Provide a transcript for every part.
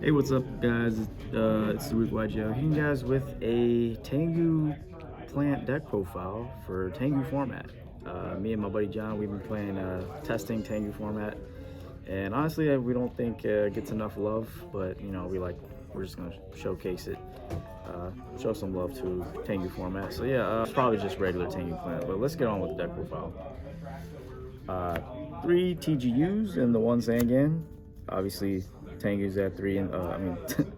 Hey, what's up, guys? It's TheRookYGO hitting you guys with a Tengu plant deck profile for Tengu format. Me and my buddy John, we've been playing testing Tengu format, and honestly, we don't think it gets enough love. But we're just gonna showcase it, show some love to Tengu format. So yeah, it's probably just regular Tengu plant, but let's get on with the deck profile. Uh, 3 TGUs and the one Zangan. Obviously, Tengu's at 3, and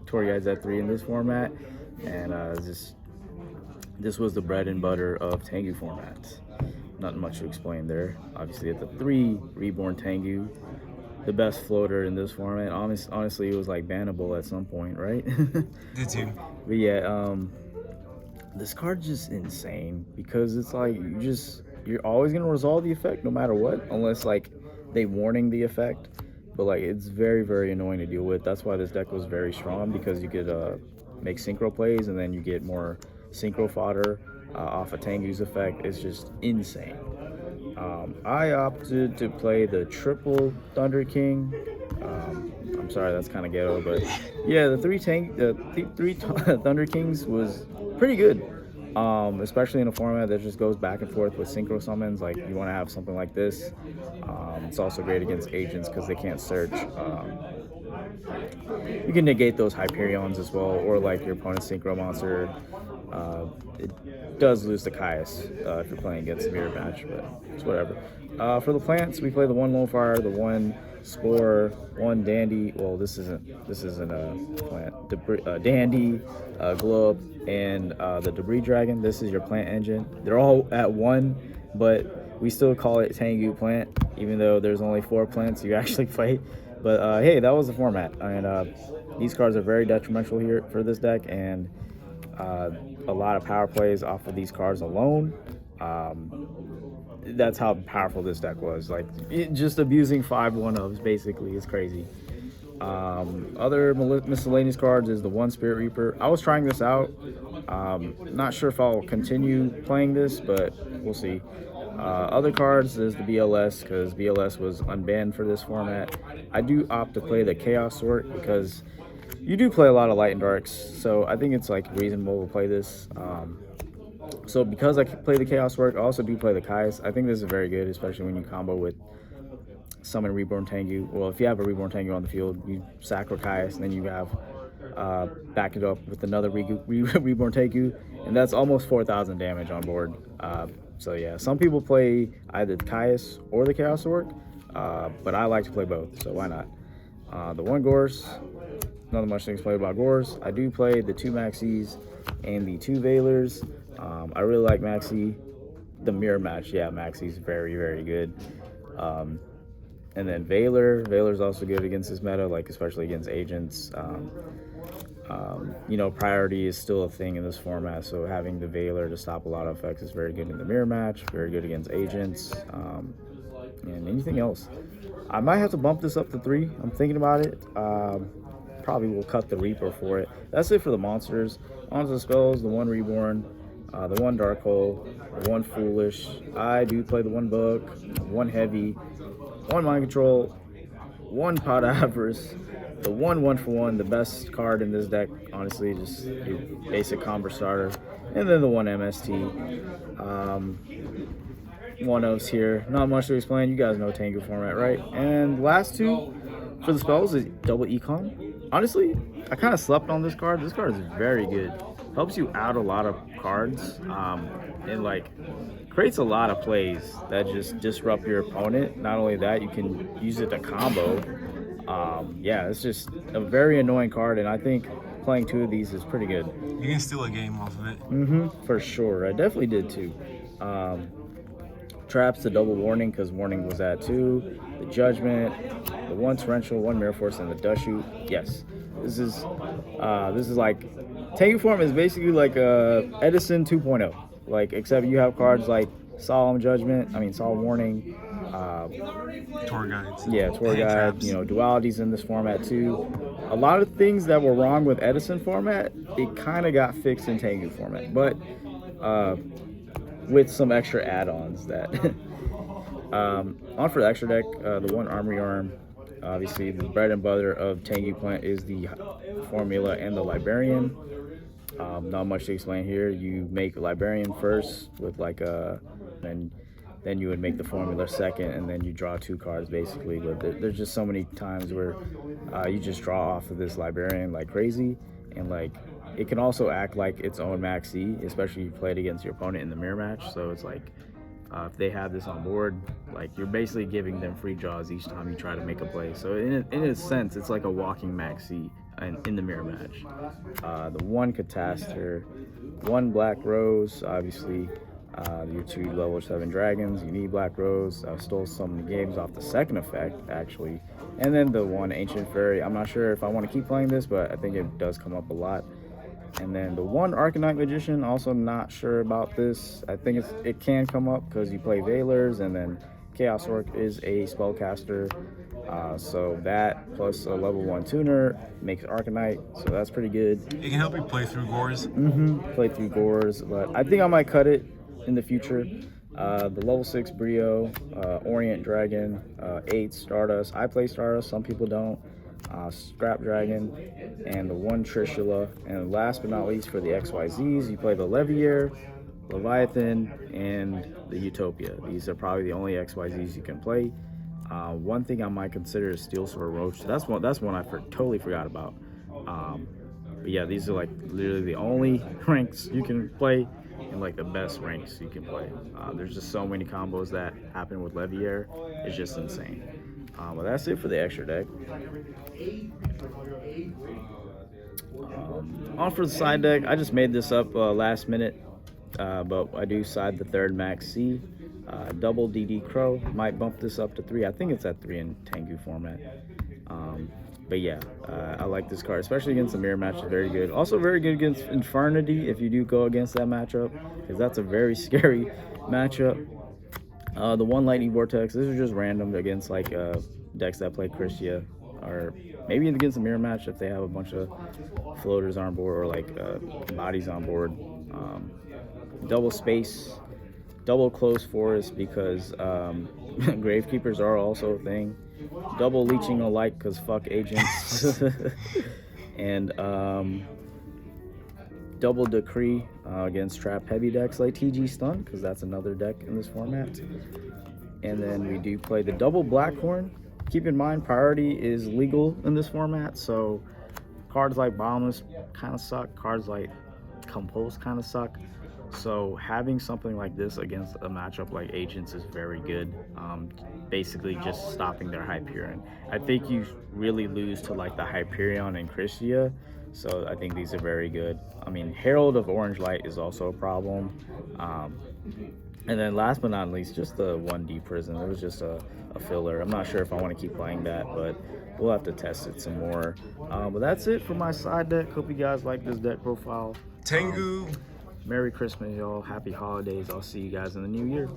Toriyai's at 3 in this format, and this was the bread and butter of Tengu formats. Nothing much to explain there. Obviously, at the 3 Reborn Tengu, the best floater in this format. Honestly, it was like bannable at some point, right? Did too. But yeah, this card's just insane because it's like you're always gonna resolve the effect no matter what, unless like they warning the effect. But like it's very annoying to deal with. That's why this deck was very strong, because you could make synchro plays and then you get more synchro fodder off of Tengu's effect. It's just insane. I opted to play the triple Thunder King. I'm sorry, that's kind of ghetto, but yeah, the three Thunder Kings was pretty good. Especially in a format that just goes back and forth with synchro summons. Like you want to have something like this. It's also great against agents because they can't search. You can negate those Hyperions as well, or like your opponent's synchro monster. It does lose to Caius if you're playing against a mirror match, but it's whatever. For the plants, we play the one Lone Fire, the one Spore, one Dandy. Well, this isn't a plant. Dandy, Globe, and the Debris Dragon. This is your plant engine. They're all at 1, but we still call it Tengu plant, even though there's only 4 plants you actually fight. But hey, that was the format, and these cards are very detrimental here for this deck, and a lot of power plays off of these cards alone. That's how powerful this deck was. Like just abusing 5 1-ofs basically is crazy. Other miscellaneous cards is the one Spirit Reaper. I was trying this out. Not sure if I'll continue playing this, but we'll see. Other cards is the BLS, because BLS was unbanned for this format. I do opt to play the Chaos Sort because you do play a lot of Light and Darks, so I think it's like reasonable to play this. So because I play the Chaos Sort, I also do play the Caius. I think this is very good, especially when you combo with summon Reborn Tengu. Well, if you have a Reborn Tengu on the field, you sacro Caius, and then you have back it up with another Reborn Tengu, and that's almost 4,000 damage on board. So yeah, some people play either the Caius or the Chaos Orc, but I like to play both, so why not? The one Gorse, nothing much to explain about Gorse. I do play the 2 Maxis and the 2 Veilers. I really like Maxi. The mirror match, yeah, Maxi's very good. And then Veiler's also good against this meta, like especially against agents. Priority is still a thing in this format, so having the Veiler to stop a lot of effects is very good in the mirror match, very good against agents, and anything else. I might have to bump this up to 3. I'm thinking about it. Probably will cut the Reaper for it. That's it for the monsters. On to the spells, the one Reborn, the one Dark Hole, the one Foolish. I do play the one Book, one Heavy, one Mind Control, one Pot of Avarice, the one 1-for-1, the best card in this deck, honestly, just your basic combo starter, and then the one MST. 1-ofs here, not much to explain. You guys know Tengu format, right? And last 2 for the spells is double Econ. Honestly, I kind of slept on this card. This card is very good. Helps you out a lot of cards, and like creates a lot of plays that just disrupt your opponent. Not only that, you can use it to combo. Yeah, it's just a very annoying card, and I think playing 2 of these is pretty good. You can steal a game off of it. For sure. I definitely did too. Traps, the double Warning, because Warning was at 2. The Judgment, the one Torrential, one Mirror Force, and the Dust Shoot. Yes, this is like Tengu form is basically like Edison 2.0. Like, except you have cards like Solemn Warning. Tour guides. Yeah, Tour Guide. Dualities in this format too. A lot of things that were wrong with Edison format, it kind of got fixed in Tengu format, but with some extra add-ons that. On for the extra deck, the one Armory Arm, Obviously, the bread and butter of Tengu plant is the formula and the librarian. Not much to explain here. You make a librarian first with like a, and then you would make the formula second, and then you draw 2 cards basically. But there's just so many times where you just draw off of this librarian like crazy, and like it can also act like its own maxi, especially if you play it against your opponent in the mirror match. So it's like if they have this on board, like you're basically giving them free draws each time you try to make a play. So in a sense, it's like a walking maxi in the mirror match. The 1 Catastor, 1 Black Rose, obviously. Your 2 level 7 dragons, you need Black Rose. I stole some of the games off the second effect, actually. And then the 1 Ancient Fairy. I'm not sure if I want to keep playing this, but I think it does come up a lot. And then the 1 Arcanite Magician, also not sure about this. I think it can come up because you play Veilers, and then Chaos Orc is a spellcaster. So that plus a level 1 tuner makes Arcanite, so that's pretty good. It can help you play through Gores. Play through Gores, but I think I might cut it in the future. The level 6 Brio, Orient Dragon, 8 Stardust. I play Stardust, some people don't. Scrap Dragon, and the 1 Trishula. And last but not least, for the XYZs, you play the Levier, Leviathan, and the Utopia. These are probably the only XYZs you can play. One thing I might consider is Steel Sword Roach. That's one I totally forgot about. But yeah, these are like literally the only ranks you can play, and like the best ranks you can play. There's just so many combos that happen with Levier. It's just insane. But that's it for the extra deck. On for the side deck, I just made this up last minute, but I do side the 3rd Max C. Double DD Crow, might bump this up to 3. I think it's at 3 in Tengu format. But yeah, I like this card, especially against the mirror match. It's very good. Also very good against Infernity if you do go against that matchup, because that's a very scary matchup. The 1 Lightning Vortex, this is just random against like decks that play Christia, or maybe against the mirror match if they have a bunch of floaters on board or like bodies on board. Double Space, double Close Forest because Gravekeepers are also a thing. Double Leeching Alike because fuck agents. And double Decree against trap heavy decks like TG Stun, because that's another deck in this format. And then we do play the double Blackhorn. Keep in mind, priority is legal in this format, so cards like Boundless kind of suck, cards like Compulse kind of suck. So having something like this against a matchup like Agents is very good. Basically just stopping their Hyperion. I think you really lose to like the Hyperion and Christia, so I think these are very good. I mean, Herald of Orange Light is also a problem. And then last but not least, just the 1D Prison. It was just a filler. I'm not sure if I want to keep playing that, but we'll have to test it some more. But that's it for my side deck. Hope you guys like this deck profile. Tengu. Merry Christmas, y'all. Happy holidays. I'll see you guys in the new year.